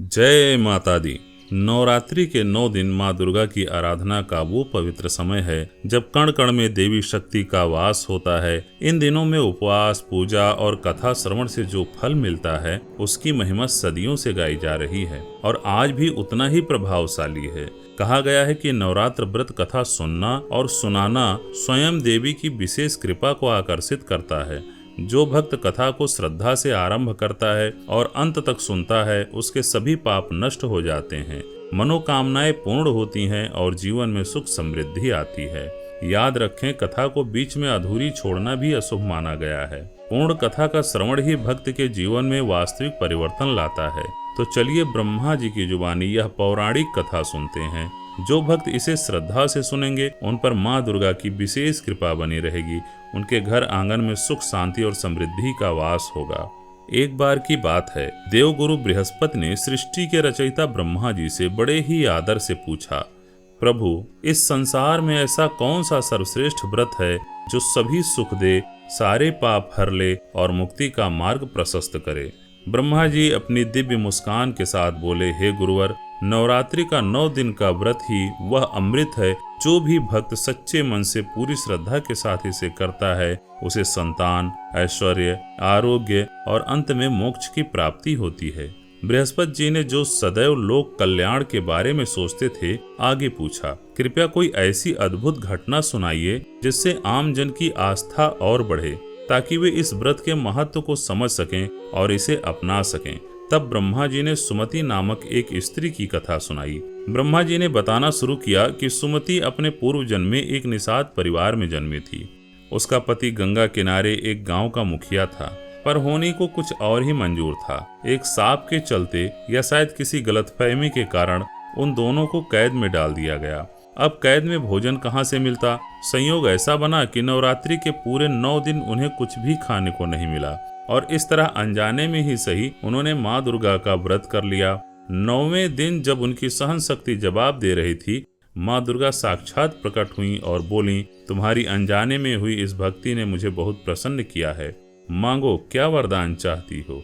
जय माता दी। नवरात्रि के 9 दिन माँ दुर्गा की आराधना का वो पवित्र समय है जब कण कण में देवी शक्ति का वास होता है। इन दिनों में उपवास, पूजा और कथा श्रवण से जो फल मिलता है उसकी महिमा सदियों से गाई जा रही है और आज भी उतना ही प्रभावशाली है। कहा गया है कि नवरात्र व्रत कथा सुनना और सुनाना स्वयं देवी की विशेष कृपा को आकर्षित करता है। जो भक्त कथा को श्रद्धा से आरंभ करता है और अंत तक सुनता है उसके सभी पाप नष्ट हो जाते हैं, मनोकामनाएं पूर्ण होती हैं और जीवन में सुख समृद्धि आती है। याद रखें, कथा को बीच में अधूरी छोड़ना भी अशुभ माना गया है। पूर्ण कथा का श्रवण ही भक्त के जीवन में वास्तविक परिवर्तन लाता है। तो चलिए ब्रह्मा जी की जुबानी यह पौराणिक कथा सुनते हैं। जो भक्त इसे श्रद्धा से सुनेंगे उन पर माँ दुर्गा की विशेष कृपा बनी रहेगी। उनके घर आंगन में सुख, शांति और समृद्धि का वास होगा। एक बार की बात है, देवगुरु बृहस्पति ने सृष्टि के रचयिता ब्रह्मा जी से बड़े ही आदर से पूछा, प्रभु, इस संसार में ऐसा कौन सा सर्वश्रेष्ठ व्रत है जो सभी सुख दे, सारे पाप हर ले और मुक्ति का मार्ग प्रशस्त करे। ब्रह्मा जी अपनी दिव्य मुस्कान के साथ बोले, हे गुरुवर, नवरात्रि का 9 दिन का व्रत ही वह अमृत है। जो भी भक्त सच्चे मन से पूरी श्रद्धा के साथ इसे करता है उसे संतान, ऐश्वर्य, आरोग्य और अंत में मोक्ष की प्राप्ति होती है। बृहस्पति जी ने जो सदैव लोक कल्याण के बारे में सोचते थे, आगे पूछा, कृपया कोई ऐसी अद्भुत घटना सुनाइए जिससे आम जन की आस्था और बढ़े, ताकि वे इस व्रत के महत्व को समझ सकें और इसे अपना सकें। तब ब्रह्मा जी ने सुमति नामक एक स्त्री की कथा सुनाई। ब्रह्मा जी ने बताना शुरू किया कि सुमति अपने पूर्व जन्म में एक निषाद परिवार में जन्मी थी। उसका पति गंगा किनारे एक गांव का मुखिया था, पर होने को कुछ और ही मंजूर था। एक सांप के चलते या शायद किसी गलतफहमी के कारण उन दोनों को कैद में डाल दिया गया। अब कैद में भोजन कहाँ से मिलता? संयोग ऐसा बना कि नवरात्रि के पूरे 9 दिन उन्हें कुछ भी खाने को नहीं मिला और इस तरह अनजाने में ही सही उन्होंने माँ दुर्गा का व्रत कर लिया। 9वें दिन जब उनकी सहन शक्ति जवाब दे रही थी, माँ दुर्गा साक्षात प्रकट हुई और बोली, तुम्हारी अनजाने में हुई इस भक्ति ने मुझे बहुत प्रसन्न किया है। मांगो, क्या वरदान चाहती हो?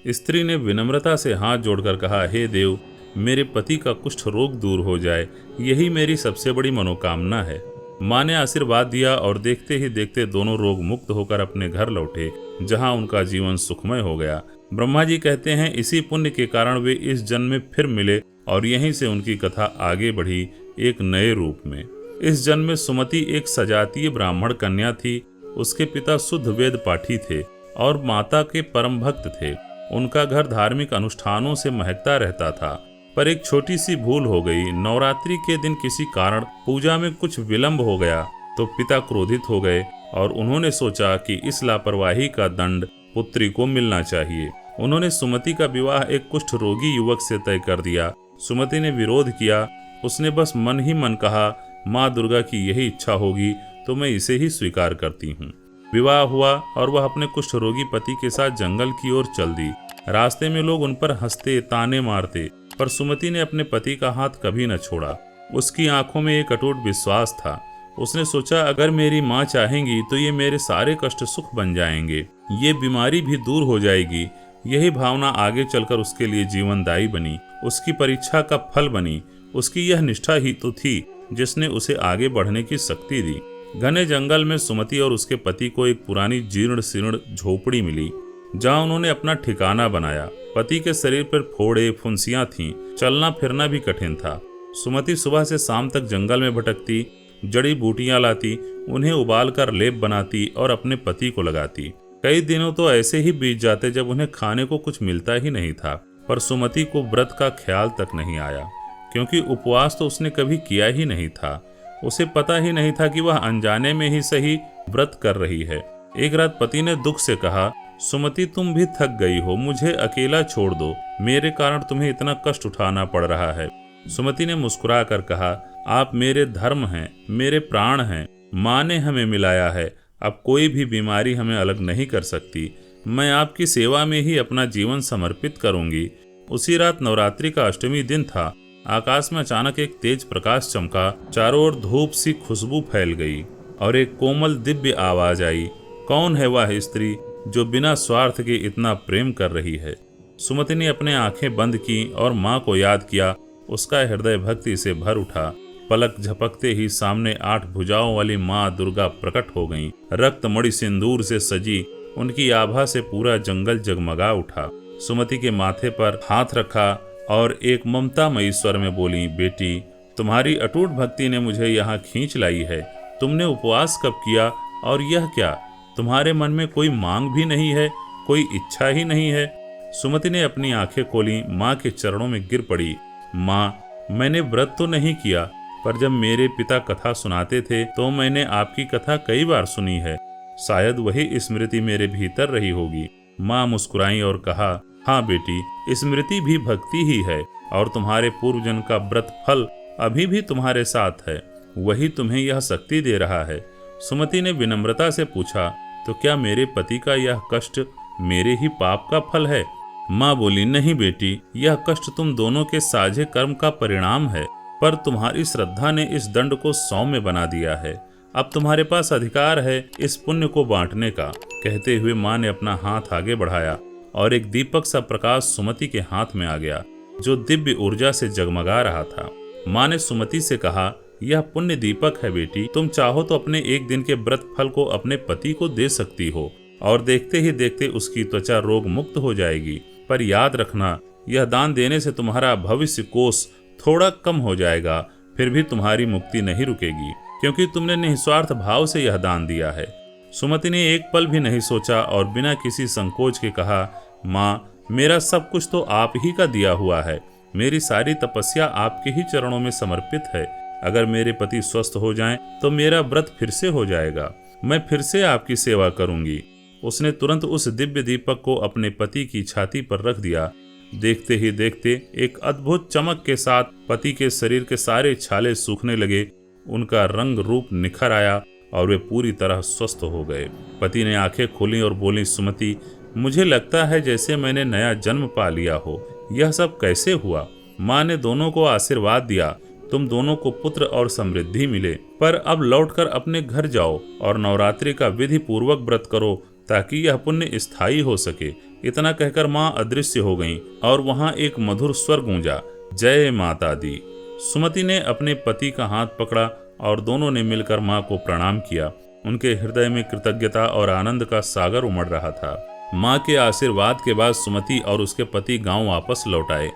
स्त्री ने विनम्रता से हाथ जोड़कर कहा, हे देव, मेरे पति का कुष्ठ रोग दूर हो जाए, यही मेरी सबसे बड़ी मनोकामना है। माँ ने आशीर्वाद दिया और देखते ही देखते दोनों रोग मुक्त होकर अपने घर लौटे, जहाँ उनका जीवन सुखमय हो गया। ब्रह्मा जी कहते हैं, इसी पुण्य के कारण वे इस जन्म में फिर मिले और यहीं से उनकी कथा आगे बढ़ी एक नए रूप में। इस जन्म में सुमति एक सजातीय ब्राह्मण कन्या थी। उसके पिता शुद्ध वेद पाठी थे और माता के परम भक्त थे। उनका घर धार्मिक अनुष्ठानों से महकता रहता था, पर एक छोटी सी भूल हो गई। नवरात्रि के दिन किसी कारण पूजा में कुछ विलंब हो गया तो पिता क्रोधित हो गए और उन्होंने सोचा कि इस लापरवाही का दंड पुत्री को मिलना चाहिए। उन्होंने सुमति का विवाह एक कुष्ठ रोगी युवक से तय कर दिया। सुमति ने विरोध किया। उसने बस मन ही मन कहा, माँ दुर्गा की यही इच्छा होगी तो मैं इसे ही स्वीकार करती हूँ। विवाह हुआ और वह अपने कुष्ठ रोगी पति के साथ जंगल की ओर चल दी। रास्ते में लोग उन पर हंसते, ताने मारते, पर सुमति ने अपने पति का हाथ कभी न छोड़ा। उसकी आंखों में एक अटूट विश्वास था। उसने सोचा, अगर मेरी माँ चाहेंगी तो ये मेरे सारे कष्ट सुख बन जाएंगे, ये बीमारी भी दूर हो जाएगी। यही भावना आगे चलकर उसके लिए जीवनदायी बनी, उसकी परीक्षा का फल बनी। उसकी यह निष्ठा ही तो थी जिसने उसे आगे बढ़ने की शक्ति दी। घने जंगल में सुमति और उसके पति को एक पुरानी जीर्ण शीर्ण झोपड़ी मिली, जहाँ उन्होंने अपना ठिकाना बनाया। पति के शरीर पर फोड़े, फुंसियां थीं, चलना फिरना भी कठिन था। सुमति सुबह से शाम तक जंगल में भटकती, जड़ी बूटियां लाती, उन्हें उबाल कर लेप बनाती और अपने पति को लगाती। कई दिनों तो ऐसे ही बीत जाते जब उन्हें खाने को कुछ मिलता ही नहीं था, पर सुमति को व्रत का ख्याल तक नहीं आया, क्योंकि उपवास तो उसने कभी किया ही नहीं था। उसे पता ही नहीं था कि वह अनजाने में ही सही व्रत कर रही है। एक रात पति ने दुख से कहा, सुमति, तुम भी थक गई हो, मुझे अकेला छोड़ दो, मेरे कारण तुम्हें इतना कष्ट उठाना पड़ रहा है। सुमति ने मुस्कुरा कर कहा, आप मेरे धर्म हैं, मेरे प्राण हैं। माँ ने हमें मिलाया है, अब कोई भी बीमारी हमें अलग नहीं कर सकती। मैं आपकी सेवा में ही अपना जीवन समर्पित करूंगी। उसी रात नवरात्रि का अष्टमी दिन था। आकाश में अचानक एक तेज प्रकाश चमका, चारों ओर धूप सी खुशबू फैल गई और एक कोमल दिव्य आवाज आई, कौन है वह स्त्री जो बिना स्वार्थ के इतना प्रेम कर रही है? सुमति ने अपने आंखें बंद की और माँ को याद किया। उसका हृदय भक्ति से भर उठा। पलक झपकते ही सामने 8 भुजाओं वाली माँ दुर्गा प्रकट हो गईं। रक्तमणि सिंदूर से सजी उनकी आभा से पूरा जंगल जगमगा उठा। सुमति के माथे पर हाथ रखा और एक ममतामयी स्वर में बोली, बेटी, तुम्हारी अटूट भक्ति ने मुझे यहाँ खींच लाई है। तुमने उपवास कब किया और यह क्या? तुम्हारे मन में कोई मांग भी नहीं है, कोई इच्छा ही नहीं है। सुमति ने अपनी आंखें खोली, माँ के चरणों में गिर पड़ी। माँ, मैंने व्रत तो नहीं किया, पर जब मेरे पिता कथा सुनाते थे तो मैंने आपकी कथा कई बार सुनी है। शायद वही स्मृति मेरे भीतर रही होगी। माँ मुस्कुराई और कहा, हाँ बेटी, स्मृति भी भक्ति ही है और तुम्हारे पूर्वजन्म का व्रत फल अभी भी तुम्हारे साथ है। वही तुम्हें यह शक्ति दे रहा है। सुमति ने विनम्रता से पूछा, तो क्या मेरे पति का यह कष्ट मेरे ही पाप का फल है? माँ बोली, नहीं बेटी, यह कष्ट तुम दोनों के साझे कर्म का परिणाम है, पर तुम्हारी श्रद्धा ने इस दंड को सौम्य बना दिया है। अब तुम्हारे पास अधिकार है इस पुण्य को बांटने का। कहते हुए माँ ने अपना हाथ आगे बढ़ाया और एक दीपक सा प्रकाश सुमति के हाथ में आ गया, जो दिव्य ऊर्जा से जगमगा रहा था। माँ ने सुमति से कहा, यह पुण्य दीपक है बेटी, तुम चाहो तो अपने एक दिन के व्रत फल को अपने पति को दे सकती हो और देखते ही देखते उसकी त्वचा रोग मुक्त हो जाएगी। पर याद रखना, यह दान देने से तुम्हारा भविष्य कोष थोड़ा कम हो जाएगा, फिर भी तुम्हारी मुक्ति नहीं रुकेगी, क्योंकि तुमने निस्वार्थ भाव से यह दान दिया है। सुमति ने एक पल भी नहीं सोचा और बिना किसी संकोच के कहा, माँ, मेरा सब कुछ तो आप ही का दिया हुआ है। मेरी सारी तपस्या आपके ही चरणों में समर्पित है। अगर मेरे पति स्वस्थ हो जाएं, तो मेरा व्रत फिर से हो जाएगा। मैं फिर से आपकी सेवा करूंगी। उसने तुरंत उस दिव्य दीपक को अपने पति की छाती पर रख दिया। देखते ही देखते एक अद्भुत चमक के साथ पति के शरीर के सारे छाले सूखने लगे। उनका रंग रूप निखर आया और वे पूरी तरह स्वस्थ हो गए। पति ने आंखें खोली और बोली, सुमति, मुझे लगता है जैसे मैंने नया जन्म पा लिया हो। यह सब कैसे हुआ? माँ ने दोनों को आशीर्वाद दिया, तुम दोनों को पुत्र और समृद्धि मिले। पर अब लौटकर अपने घर जाओ और नवरात्रि का विधि पूर्वक व्रत करो, ताकि यह पुण्य स्थायी हो सके। इतना कहकर माँ अदृश्य हो गईं और वहां एक मधुर स्वर गूंजा, जय माता दी। सुमति ने अपने पति का हाथ पकड़ा और दोनों ने मिलकर माँ को प्रणाम किया। उनके हृदय में कृतज्ञता और आनंद का सागर उमड़ रहा था। माँ के आशीर्वाद के बाद सुमति और उसके पति गांव वापस लौट आए।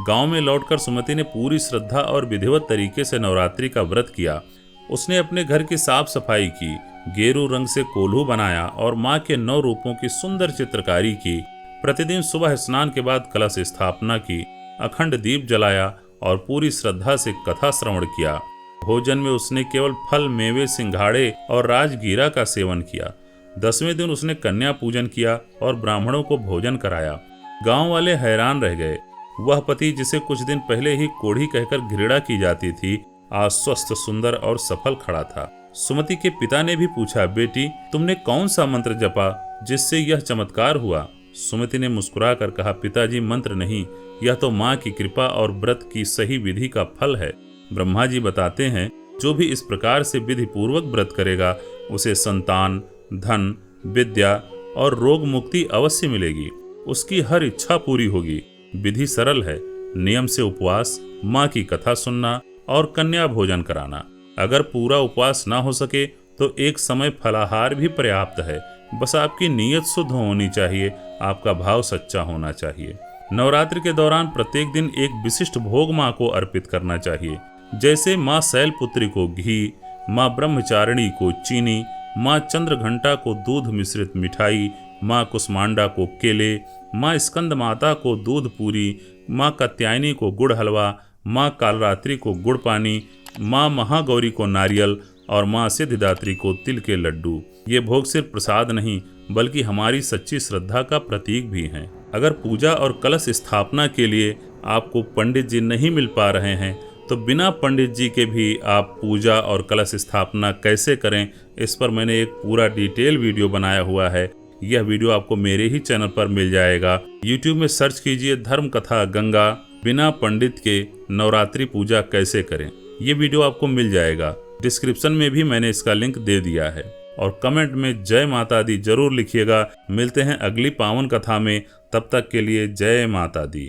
गांव में लौटकर सुमति ने पूरी श्रद्धा और विधिवत तरीके से नवरात्रि का व्रत किया। उसने अपने घर की साफ सफाई की, गेरू रंग से कोल्हू बनाया और माँ के 9 रूपों की सुंदर चित्रकारी की। प्रतिदिन सुबह स्नान के बाद कलश स्थापना की, अखंड दीप जलाया और पूरी श्रद्धा से कथा श्रवण किया। भोजन में उसने केवल फल, मेवे, सिंघाड़े और राजगीरा का सेवन किया। 10वें दिन उसने कन्या पूजन किया और ब्राह्मणों को भोजन कराया। गांव वाले हैरान रह गए। वह पति जिसे कुछ दिन पहले ही कोढ़ी कहकर घृणा की जाती थी, आज स्वस्थ, सुंदर और सफल खड़ा था। सुमति के पिता ने भी पूछा, बेटी, तुमने कौन सा मंत्र जपा जिससे यह चमत्कार हुआ? सुमति ने मुस्कुरा कर कहा, पिताजी, मंत्र नहीं, यह तो माँ की कृपा और व्रत की सही विधि का फल है। ब्रह्मा जी बताते हैं, जो भी इस प्रकार से विधि पूर्वक व्रत करेगा, उसे संतान, धन, विद्या और रोग मुक्ति अवश्य मिलेगी। उसकी हर इच्छा पूरी होगी। विधि सरल है, नियम से उपवास, माँ की कथा सुनना और कन्या भोजन कराना। अगर पूरा उपवास ना हो सके तो एक समय फलाहार भी पर्याप्त है। बस आपकी नीयत शुद्ध होनी चाहिए, आपका भाव सच्चा होना चाहिए। नवरात्रि के दौरान प्रत्येक दिन एक विशिष्ट भोग माँ को अर्पित करना चाहिए, जैसे माँ शैलपुत्री को घी, माँ ब्रह्मचारिणी को चीनी, माँ चंद्रघंटा को दूध मिश्रित मिठाई, माँ कुष्मांडा को केले, माँ स्कंद माता को दूध पूरी, माँ कात्यायनी को गुड़ हलवा, माँ कालरात्रि को गुड़ पानी, माँ महागौरी को नारियल और माँ सिद्धिदात्री को तिल के लड्डू। ये भोग सिर्फ प्रसाद नहीं, बल्कि हमारी सच्ची श्रद्धा का प्रतीक भी हैं। अगर पूजा और कलश स्थापना के लिए आपको पंडित जी नहीं मिल पा रहे हैं, तो बिना पंडित जी के भी आप पूजा और कलश स्थापना कैसे करें, इस पर मैंने एक पूरा डिटेल वीडियो बनाया हुआ है। यह वीडियो आपको मेरे ही चैनल पर मिल जाएगा। YouTube में सर्च कीजिए धर्म कथा गंगा, बिना पंडित के नवरात्रि पूजा कैसे करें। ये वीडियो आपको मिल जाएगा। डिस्क्रिप्शन में भी मैंने इसका लिंक दे दिया है। और कमेंट में जय माता दी जरूर लिखिएगा। मिलते हैं अगली पावन कथा में, तब तक के लिए जय माता दी।